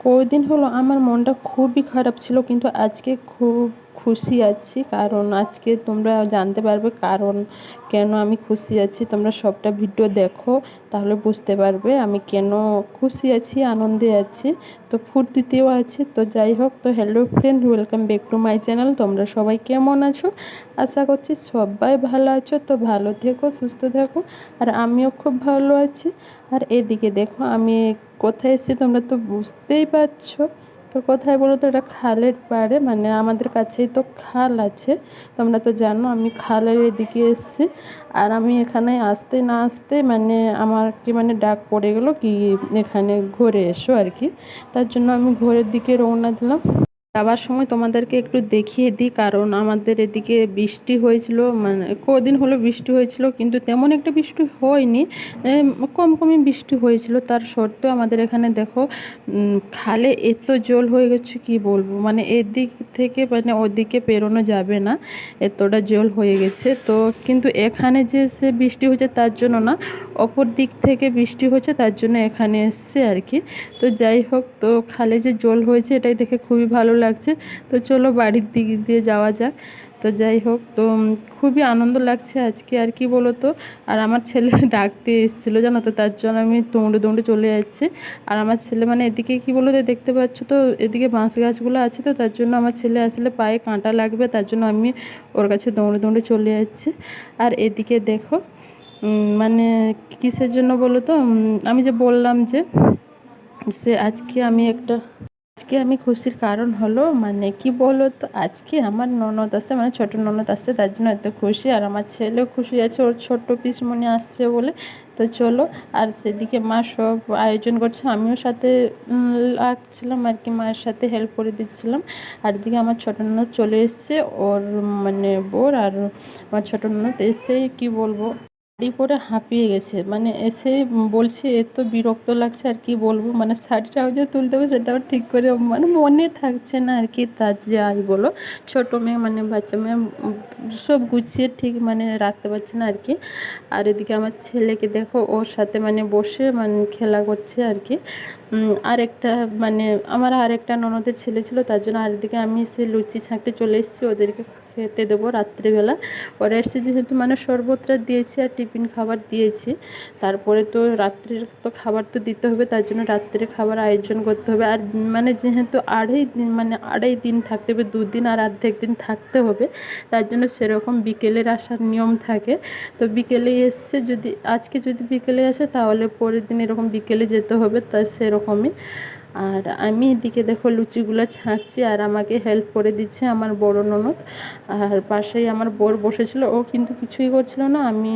কদিন হলো আমার মনটা খুবই খারাপ ছিল, কিন্তু আজকে খুব খুশি আছি। কারণ আজকে তোমরা জানতে পারবে কারণ কেন আমি খুশি আছি। তোমরা সবটা ভিডিও দেখো, তাহলে বুঝতে পারবে আমি কেন খুশি আছি, আনন্দে আছি, তো ফুর্তিতেও আছি। তো যাই হোক, তো hello friend, welcome back to my channel. তোমরা সবাই কেমন আছো? আশা করছি সবাই ভালো আছো। তো ভালো থেকো, সুস্থ থেকো, আর আমিও খুব ভালো আছি। আর এদিকে দেখো আমি কোথায় এসেছি তোমরা তো বুঝতেই পারছো। তো কোথায় বলো তো, এটা খালের পাড়ে, মানে আমাদের কাছেই তো খাল আছে। তোমরা তো জানো আমি খালের এদিকে এসেছি। আর আমি এখানে আসতে না আসতে মানে আমার কি মানে ডাক পড়ে গেলো কি এখানে ঘুরে এসো আর কি। তার জন্য আমি ঘরের দিকে রওনা দিলাম। যাওয়ার সময় তোমাদেরকে একটু দেখিয়ে দিই, কারণ আমাদের এদিকে বৃষ্টি হয়েছিল, মানে কদিন হলো বৃষ্টি হয়েছিল, কিন্তু তেমন একটা বৃষ্টি হয়নি। কম কমই বৃষ্টি হয়েছিল, তার সত্ত্বেও আমাদের এখানে দেখো খালে এত জল হয়ে গেছে কি বলবো, মানে এদিক থেকে মানে ওদিকে পেরোনো যাবে না, এতটা জল হয়ে গেছে। তো কিন্তু এখানে যে সে বৃষ্টি হচ্ছে তার জন্য না, অপর দিক থেকে বৃষ্টি হচ্ছে তার জন্য এখানে এসছে আর কি। তো যাই হোক, তো খালে যে জল হয়েছে এটাই দেখে খুবই ভালো লাগছে। তো চলো বাড়ির দিক দিয়ে যাওয়া যাক। তো যাই হোক, তো খুবই আনন্দ লাগছে আজকে, আর কি বলো তো। আর আমার ছেলে ডাকতে এসেছিলো জানো তো, তার জন্য আমি দৌড়ে দৌড়ে চলে যাচ্ছি। আর আমার ছেলে মানে এদিকে কি বলো তো, দেখতে পাচ্ছ তো এদিকে বাঁশ গাছগুলো আছে, তো তার জন্য আমার ছেলে আসলে পায়ে কাঁটা লাগবে, তার জন্য আমি ওর কাছে দৌড়ে দৌড়ে চলে যাচ্ছি। আর এদিকে দেখো মানে কিসের জন্য বলো তো, আমি যে বললাম যে আজকে আমি খুশির কারণ হলো, মানে কি বলো তো, আজকে আমার ননদ আসছে, মানে ছোট ননদ আসছে, তার জন্য এত খুশি। আর আমার ছেলেও খুশি আছে, ওর ছোট্ট পিসমণি আসছে বলে। তো চলো, আর সেদিকে মা সব আয়োজন করছে, আমিও সাথে লাগছিলাম আর কি, মায়ের সাথে হেল্প করে দিচ্ছিলাম। আর এদিকে আমার ছোট ননদ চলে এসছে, ওর মানে বোর, আর আমার ছোট ননদ এসেই কি বলবো শাড়ি পরে হাঁপিয়ে গেছে, মানে এসে বলছে এত বিরক্ত লাগছে আর কি বলবো, মানে শাড়িটাও যে তুলতে হবে সেটাও ঠিক করে মানে মনে থাকছে না আর কি। তার যাই বলো, ছোটো মেয়ে মানে বাচ্চা মেয়ে, সব গুছিয়ে ঠিক মানে রাখতে পারছে না আর কি। আর এদিকে আমার ছেলেকে দেখো ওর সাথে মানে বসে মানে খেলা করছে আর কি। আর একটা মানে আমার আর একটা ননদের ছেলে ছিল, তার জন্য আর এদিকে আমি সে লুচি ছাঁকতে চলে এসেছি, ওদেরকে খেতে দেবো রাত্রিবেলা। ওরা এসছে যেহেতু মানে শরবতটা দিয়েছি আর টিফিন খাবার দিয়েছি, তারপরে তো রাত্রের তো খাবার তো দিতে হবে, তার জন্য রাত্রে খাবার আয়োজন করতে হবে। আর মানে যেহেতু আড়াই দিন থাকতে হবে, 2 দিন আর অর্ধেক দিন থাকতে হবে, তার জন্য সেরকম বিকেলের আসার নিয়ম থাকে। তো বিকেলেই এসছে, যদি আজকে যদি বিকেলে আসে তাহলে পরের দিন এরকম বিকেলে যেতে হবে, তাই সেরকমই। আর আমি এদিকে দেখো লুচিগুলো ছাঁকছি, আর আমাকে হেল্প করে দিচ্ছে আমার বড় ননদ। আর পাশেই আমার বর বসেছিল, ও কিন্তু কিছুই করছিল না, আমি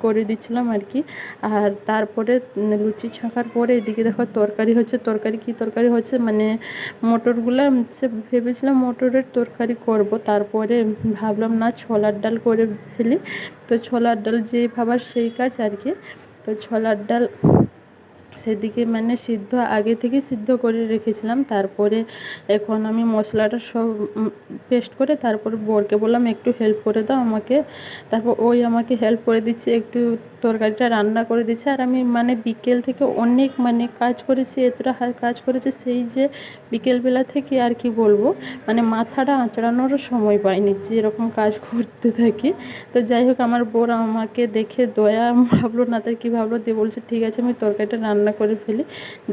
করে দিচ্ছিলাম আর কি। আর তারপরে লুচি ছাঁকার পরে এদিকে দেখো তরকারি হচ্ছে, তরকারি কী তরকারি হচ্ছে মানে মটরগুলো সে ভেবেছিলাম মটরের তরকারি করব, তারপরে ভাবলাম না ছোলার ডাল করে ফেলি। তো ছোলার ডাল যে ভাবার সেই কাজ আর কি। তো ছোলার ডাল সেদিকে মানে আগে থেকে সিদ্ধ করে রেখেছিলাম, তারপরে এখন আমি মশলাটা সব পেস্ট করে তারপর বরকে বললাম একটু হেল্প করে দাও আমাকে। তারপর ওই আমাকে হেল্প করে দিচ্ছে, একটু তরকারিটা রান্না করে দিচ্ছে। আর আমি মানে বিকেল থেকে অনেক মানে কাজ করেছি, এতটা কাজ করেছি সেই যে বিকেলবেলা থেকে আর কি বলবো, মানে মাথাটা আঁচড়ানোরও সময় পাইনি, যে এরকম কাজ করতে থাকি। তো যাই হোক, আমার বর আমাকে দেখে দয়া ভাবলো না তার কী ভাবলো, দিয়ে বলছে ঠিক আছে আমি তরকারিটা রান্না করে ফেলি।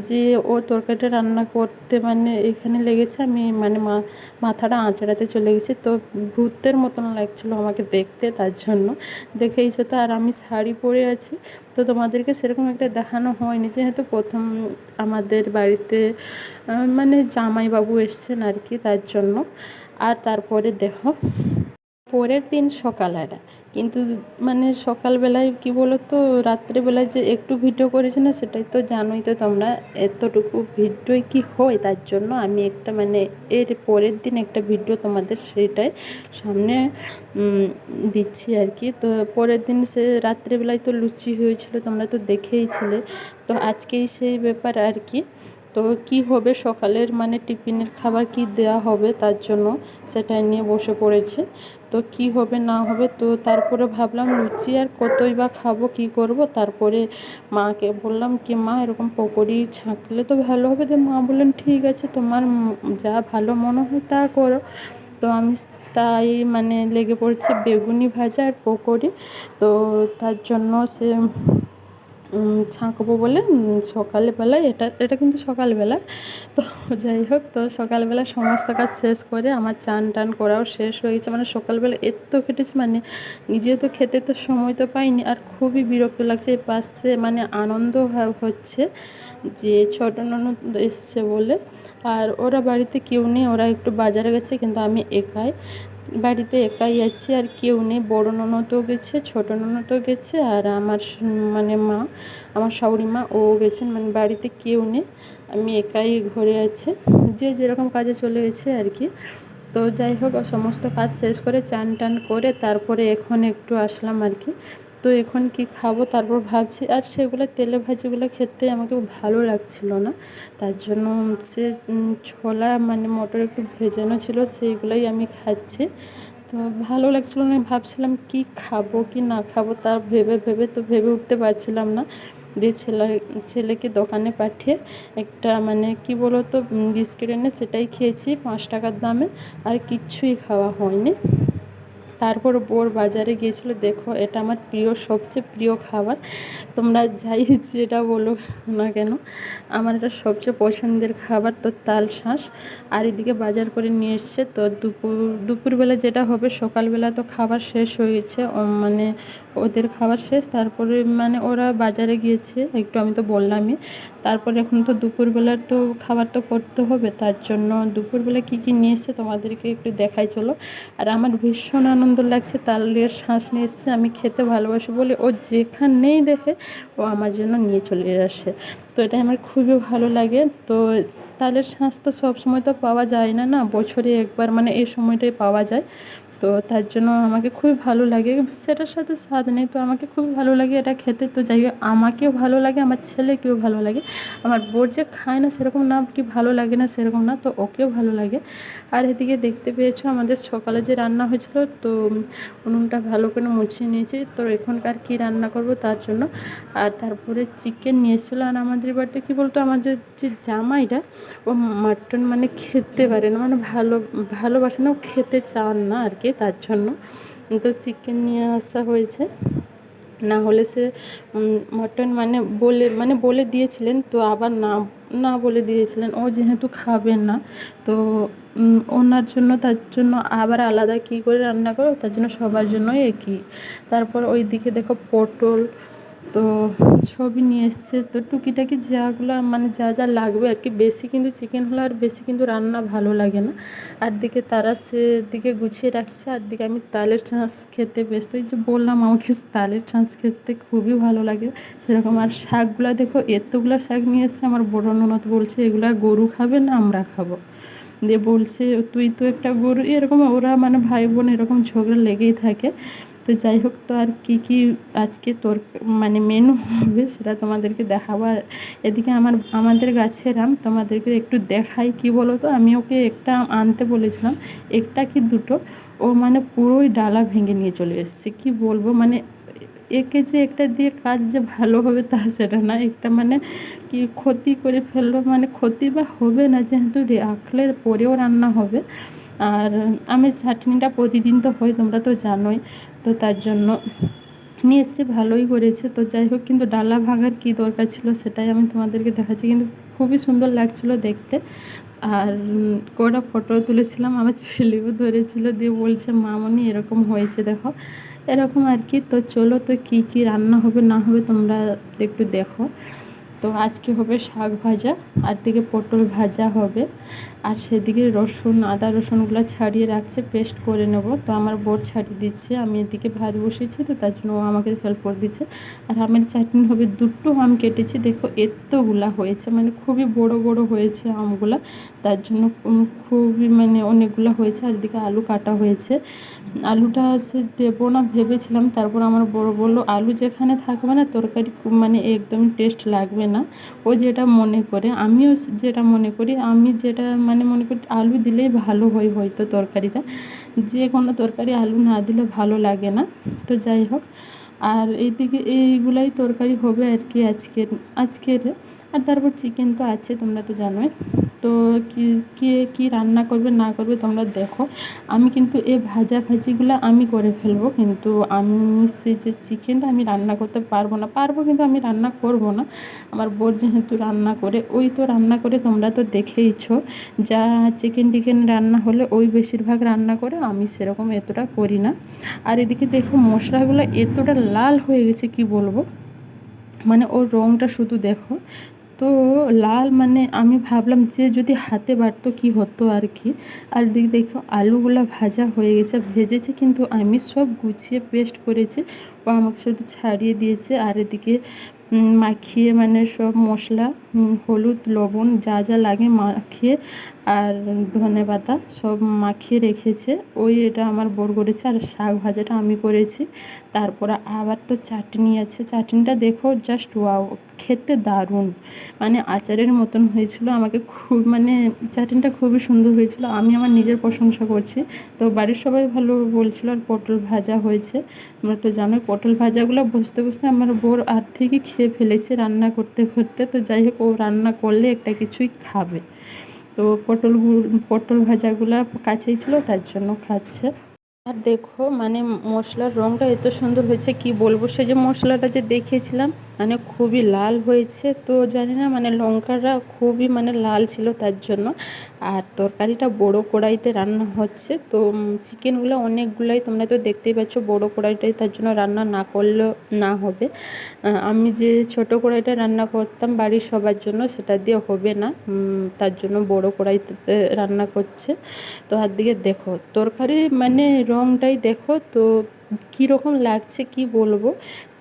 যে ও তরকারিটা রান্না করতে মানে এখানে লেগেছে, আমি মানে মাথাটা আঁচড়াতে চলে গেছি। তো ভূতের মতন লাগছিলো আমাকে দেখতে, তার জন্য দেখেইছো তো। আর আমি শাড়ি পরে আছি, তো তোমাদেরকে সেরকম একটা দেখানো হয়নি, যেহেতু প্রথম আমাদের বাড়িতে মানে জামাইবাবু এসছেন আর কি, তার জন্য। আর তারপরে দেখো পরের দিন সকালবেলা, কিন্তু মানে সকালবেলায় কি বলো তো, রাত্রেবেলায় যে একটু ভিডিও করেছি না, সেটাই তো জানোই তো তোমরা, এতটুকু ভিডিওই কি হয়, তার জন্য আমি একটা মানে এর পরের দিন একটা ভিডিও তোমাদের সেটাই সামনে দিচ্ছি আর কি। তো পরের দিন সে রাত্রেবেলায় তো লুচি হয়েছিল, তোমরা তো দেখেইছিলে। তো আজকেই সেই ব্যাপার আর কি। তো কি হবে সকালের মানে টিফিনের খাবার কি দেওয়া হবে, তার জন্য সেটাই নিয়ে বসে পড়েছে। তো কি হবে না হবে, তো তারপরে ভাবলাম লুচি আর কতই বা খাবো, কি করব। তারপরে মাকে বললাম কি মা এরকম পকোড়ি ছাঁকলে তো ভালো হবে। তো মা বললেন ঠিক আছে, তোমার যা ভালো মনে হয় তা করো। তো আমি তাই মানে লেগে পড়ছে বেগুনি ভাজা আর পকোড়ি। তো তার জন্য সে ছাঁকবো বলে সকালবেলায়, এটা এটা কিন্তু সকালবেলা। তো যাই হোক, তো সকালবেলা সমস্ত কাজ শেষ করে আমার চান টান করাও শেষ হয়েছে। মানে সকালবেলা এত কেটেছি, মানে নিজেও তো খেতে তো সময় তো পাইনি। আর খুবই বিরক্ত লাগছে। এই পাশে মানে আনন্দ হচ্ছে যে ছোটো ননদ এসছে বলে। আর ওরা বাড়িতে কেউ নেই, ওরা একটু বাজারে গেছে, কিন্তু আমি একাই বাড়িতে একাই আছি। আর কেউ নেই, বড় ননদও গেছে, ছোটো ননদও গেছে, আর আমার মানে মা, আমার শাশুড়ি মা ও গেছেন। মানে বাড়িতে কেউ নেই, আমি একাই ঘরে আছি। যে যেরকম কাজে চলে গেছে আর কি। তো যাই হোক, সমস্ত কাজ শেষ করে চান টান করে তারপরে এখন একটু আসলাম আর কি। তো এখন কি খাবো তারপর ভাবছি। আর সেগুলো তেলে ভাজিগুলো খেতে আমাকে ভালো লাগছিল না। তার জন্য সে ছোলা মানে মটর একটু ভেজানো ছিল, সেইগুলোই আমি খাচ্ছি। তো ভালো লাগছিল না, ভাবছিলাম কি খাবো কি না খাবো, তার ভেবে ভেবে তো ভেবে উঠতে পারছিলাম না। দিয়ে ছেলেকে দোকানে পাঠিয়ে একটা মানে কি বলো তো বিস্কিট এনে সেটাই খেয়েছি 5 টাকার দামে। আর কিচ্ছুই খাওয়া হয়নি। তারপর বোর বাজারে গিয়েছিলো। দেখো এটা আমার প্রিয়, সবচেয়ে প্রিয় খাবার। তোমরা যাই যেটা বলো না কেন, আমার এটা সবচেয়ে পছন্দের খাবার। তো তাল শাঁস। আর এদিকে বাজার করে নিয়ে এসছে। তো দুপুরবেলা যেটা হবে, সকালবেলা তো খাবার শেষ হয়ে গেছে, মানে ওদের খাবার শেষ। তারপরে মানে ওরা বাজারে গিয়েছে একটু, আমি তো বললামই। তারপরে এখন তো দুপুরবেলার তো খাবার তো করতে হবে। তার জন্য দুপুরবেলা কী কী নিয়ে এসছে তোমাদেরকে একটু দেখাই চলো। আর আমার ভীষণ আনন্দ লাগছে, তালের শাঁস নিয়ে এসছে। আমি খেতে ভালোবাসি বলে ও যেখানেই দেখে ও আমার জন্য নিয়ে চলে আসে। তো এটা আমার খুবই ভালো লাগে। তো তালের শাঁস তো সব সময় তো পাওয়া যায় না, না বছরে একবার মানে এই সময়টাই পাওয়া যায়। তো তার জন্য আমাকে খুবই ভালো লাগে, সেটার সাথে স্বাদ নেই, তো আমাকে খুব ভালো লাগে এটা খেতে। তো যাই হোক, আমাকেও ভালো লাগে, আমার ছেলেকেও ভালো লাগে। আমার বোর যে খায় না সেরকম না, কি ভালো লাগে না সেরকম না, তো ওকেও ভালো লাগে। আর এদিকে দেখতে পেয়েছো আমাদের সকালে যে রান্না হয়েছিল, তো উনুনটা ভালো করে মুছিয়ে নিয়েছি। তো এখনকার কি রান্না করব তার জন্য। আর তারপরে চিকেন নিয়ে এসেছিলো। আর আমাদের বাড়িতে কী বলতো, আমাদের যে জামাইটা ও মাটন মানে খেতে পারে না, মানে ভালোবাসে না, ও খেতে চান না আর কি। তার জন্য তো চিকেন নিয়ে আসা হয়েছে। না হলে সে মটন মানে বলে দিয়েছিলেন, তো আবার না না বলে দিয়েছিলেন। ও যেহেতু খাবেন না, তো ওনার জন্য তার জন্য আবার আলাদা কী করে রান্না করো, তার জন্য সবার জন্যই একই। তারপর ওই দিকে দেখো পটল, তো সবই নিয়ে এসছে। তো টুকিটাকি যাগুলো মানে যা যা লাগবে আর কি। বেশি কিন্তু চিকেন হলে আর বেশি কিন্তু রান্না ভালো লাগে না। আর দিকে তারা সেদিকে গুছিয়ে রাখছে, আর দিকে আমি তালের শাঁস খেতে ব্যস্ত। এই যে বললাম আমাকে তালের শাঁস খেতে খুবই ভালো লাগে সেরকম। আর শাকগুলো দেখো, এতগুলো শাক নিয়ে এসছে। আমার বড় ননদ বলছে এগুলা গরু খাবে না আমরা খাবো। দিয়ে বলছে তুই তো একটা গরু, এরকম ওরা মানে ভাই বোন এরকম ঝগড়া লেগেই থাকে। তো যাই হোক, তো আর কী কী আজকে তোর মানে মেনু হবে সেটা তোমাদেরকে দেখাবো। আর এদিকে আমাদের গাছের আম তোমাদেরকে একটু দেখাই। কি বলো তো, আমি ওকে একটা আনতে বলেছিলাম, একটা কি দুটো, ও মানে পুরোই ডালা ভেঙে নিয়ে চলে এসেছে। কি বলবো, মানে একে যে একটা দিয়ে কাজ যে ভালো হবে তা সেটা না, একটা মানে কি ক্ষতি করে ফেললো। মানে ক্ষতি বা হবে না, যেহেতু রাখলে পরেও রান্না হবে। আর আমের চাটনিটা প্রতিদিন তো হয়, তোমরা তো জানোই। তো তার জন্য নিয়ে এসছে, ভালোই করেছে। তো যাই হোক, কিন্তু ডালা ভাঙার কী দরকার ছিল সেটাই আমি তোমাদেরকে দেখাচ্ছি। কিন্তু খুবই সুন্দর লাগছিলো দেখতে। আর কটা ফটো তুলেছিলাম, আমার ছেলেও ধরেছিল, দিয়ে বলছে মামনি এরকম হয়েছে দেখো, এরকম আর কি। তো চলো, তো কী কী রান্না হবে না হবে তোমরা একটু দেখো। তো আজকে হবে শাক ভাজা, আর দিকে পটল ভাজা হবে। আর সেদিকে আদা রসুনগুলো ছাড়িয়ে রাখছে, পেস্ট করে নেব। তো আমার বর ছাড়িয়ে দিচ্ছে, আমি এদিকে ভাত বসিয়েছি, তো তার জন্য ও আমাকে হেল্প করে দিচ্ছে। আর আমের চাটনি হবে, দুটো আম কেটেছি দেখো, এতগুলা হয়েছে, মানে খুবই বড় বড় হয়েছে আমগুলা। তার জন্য খুবই মানে অনেকগুলো হয়েছে। আর এদিকে আলু কাটা হয়েছে। আলুটা সে দেবো না ভেবেছিলাম, তারপর আমার বড় বললো আলু যেখানে থাকবে না তরকারি খুব মানে একদম টেস্ট লাগবে না। না, ও যেটা মনে করে, আমিও যেটা মনে করি, আমি যেটা মানে মনে করি আলু দিলেই ভালো হয় হয়তো তরকারিটা, যে কোনো তরকারি আলু না দিলে ভালো লাগে না। তো যাই হোক, আর এইদিকে এইগুলাই তরকারি হবে আর কি আজকের। আর তারপর চিকেন তো আছে, তোমরা তো জানোই। তো কে কী রান্না করবে না করবে তোমরা দেখো। আমি কিন্তু এই ভাজিগুলো আমি করে ফেলবো, কিন্তু আমি সেই যে চিকেনটা আমি রান্না করতে পারবো কিন্তু আমি রান্না করব না। আমার বোর যেহেতু রান্না করে, ওই তো রান্না করে তোমরা তো দেখেইছো, যা চিকেন টিকেন রান্না হলে ওই বেশিরভাগ রান্না করে, আমি সেরকম এতটা করি না। আর এদিকে দেখো মশলাগুলো এতটা লাল হয়ে গেছে কি বলবো, মানে ওর রঙটা শুধু দেখো তো লাল, মানে আমি ভাবলাম যে যদি হাতে বাটতো কি হতো আর কি। আর দিকে দেখো আলুগুলো ভাজা হয়ে গেছে, ভেজেছি কিন্তু আমি সব গুছিয়ে পেস্ট করেছি, ও আমাকে শুধু ছাড়িয়ে দিয়েছে। আর এদিকে মাখিয়ে মানে সব মশলা, হলুদ লবণ যা যা লাগে মাখিয়ে, আর ধনেপাতা সব মাখিয়ে রেখেছে। ওই এটা আমার বর করেছে, আর শাক ভাজাটা আমি করেছি। তারপরে আবার তো চাটনি আছে, চাটনিটা দেখো জাস্ট ওয়াও, খেতে দারুণ, মানে আচারের মতন হয়েছিল। আমাকে খুব মানে চাটনিটা খুবই সুন্দর হয়েছিল, আমি আমার নিজের প্রশংসা করছি। তো বাড়ির সবাই ভালো বলছিল। আর পটল ভাজা হয়েছে, তোমরা তো জানোই পটল ভাজাগুলো বসতে বসতে আমার বোর থেকে খেয়ে ফেলেছে রান্না করতে করতে। তো যাই হোক, ও রান্না করলে একটা কিছুই খাবে। তো পটল ভাজাগুলো কাছেই ছিল, তার জন্য খাচ্ছে। আর দেখো মানে মশলার রঙটা এত সুন্দর হয়েছে কি বলবো, সে যে মশলাটা যে দেখিয়েছিলাম মানে খুবই লাল হয়েছে। তো জানি না মানে লঙ্কাটা খুবই মানে লাল ছিল তার জন্য। আর তরকারিটা বড় কড়াইতে রান্না হচ্ছে, তো চিকেনগুলো অনেকগুলাই তোমরা তো দেখতেই পাচ্ছ, বড় কড়াইটাই তার জন্য রান্না না করলেও না হবে। আমি যে ছোট কড়াইটা রান্না করতাম বাড়ির সবার জন্য, সেটা দিয়ে হবে না, তার জন্য বড় কড়াইতে রান্না করছে। তো আর দিকে দেখো তরকারি মানে রঙটাই দেখো তো কীরকম লাগছে কি বলবো।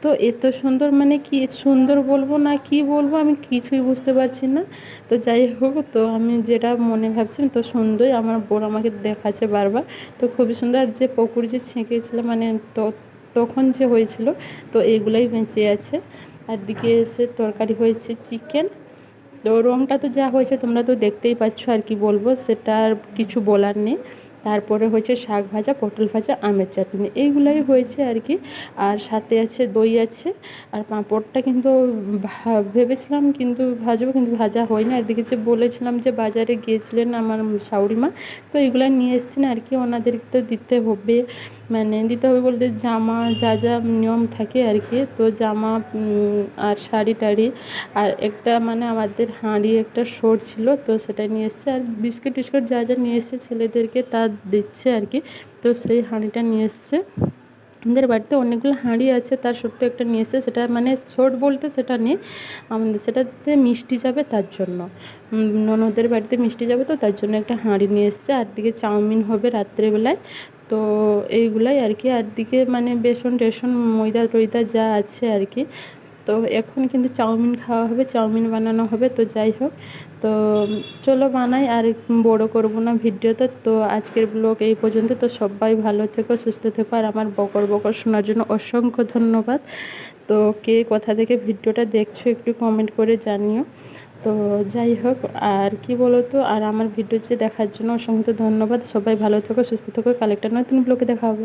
তো এত সুন্দর, মানে কি সুন্দর বলবো না কি বলবো আমি কিছুই বুঝতে পারছি না। তো যাই হোক, তো আমি যেটা মনে ভাবছিলাম তো সুন্দরই, আমার বোন আমাকে দেখাচ্ছে বারবার। তো খুবই সুন্দর। আর যে পকুড়ি যে ছেঁকেছিলাম মানে তো তখন যে হয়েছিল, তো এগুলাই বেঁচে আছে। আর দিকে এসে তরকারি হয়েছে চিকেন। তো রঙটা তো যা হয়েছে তোমরা তো দেখতেই পাচ্ছ, আর কি বলবো, সেটা আর কিছু বলার নেই। তারপরে হয়েছে শাক ভাজা, পটল ভাজা, আমের চাটনি, এইগুলাই হয়েছে আর কি। আর সাথে আছে দই আছে। আর পাঁপড়টা কিন্তু ভেবেছিলাম কিন্তু ভাজবো, কিন্তু ভাজা হয়নি। আর এদিকে যে বলেছিলাম যে বাজারে গিয়েছিলেন আমার শাশুড়ি মা, তো এগুলো নিয়ে এসেছেন আর কি, ওনাদেরকে তো দিতে হবে। মানে দিতে হবে বলতে জামা যা যা নিয়ম থাকে আর কি, তো জামা আর শাড়ি টাড়ি, আর একটা মানে আমাদের হাঁড়ি একটা শোর ছিল, তো সেটা নিয়ে এসছে। আর বিস্কিট টিস্কিট যা যা নিয়ে এসছে ছেলেদেরকে তা দিচ্ছে আর কি। তো সেই হাঁড়িটা নিয়ে এসছে। আমাদের বাড়িতে অনেকগুলো হাঁড়ি আছে, তার সত্ত্বেও একটা নিয়ে এসছে, সেটা মানে ছোট বলতে সেটা নেই, আমাদের সেটাতে মিষ্টি যাবে তার জন্য, ননদের বাড়িতে মিষ্টি যাবে, তো তার জন্য একটা হাঁড়ি নিয়ে এসছে। আর দিকে চাউমিন হবে রাত্রেবেলায়। তো এইগুলাই আর কি। আর দিকে মানে বেসন টেসন ময়দা টয়দা যা আছে আর কি। তো এখন কিন্তু চাউমিন খাওয়া হবে, চাউমিন বানানো হবে। তো যাই হোক, তো চলো বানাই, আর বড় করব না ভিডিওতে। তো আজকের ব্লগ এই পর্যন্ত। তো সবাই ভালো থেকো, সুস্থ থেকো, আর আমার বকর বকর শোনার জন্য অসংখ্য ধন্যবাদ। তো কে কোথা থেকে ভিডিওটা দেখছো একটু কমেন্ট করে জানিও। তো যাই হোক, আর কি বলো তো, আর আমার ভিডিও যে দেখার জন্য অসংখ্য ধন্যবাদ। সবাই ভালো থেকো, সুস্থ থেকো, কাল একটা নতুন ব্লগে দেখা হবে।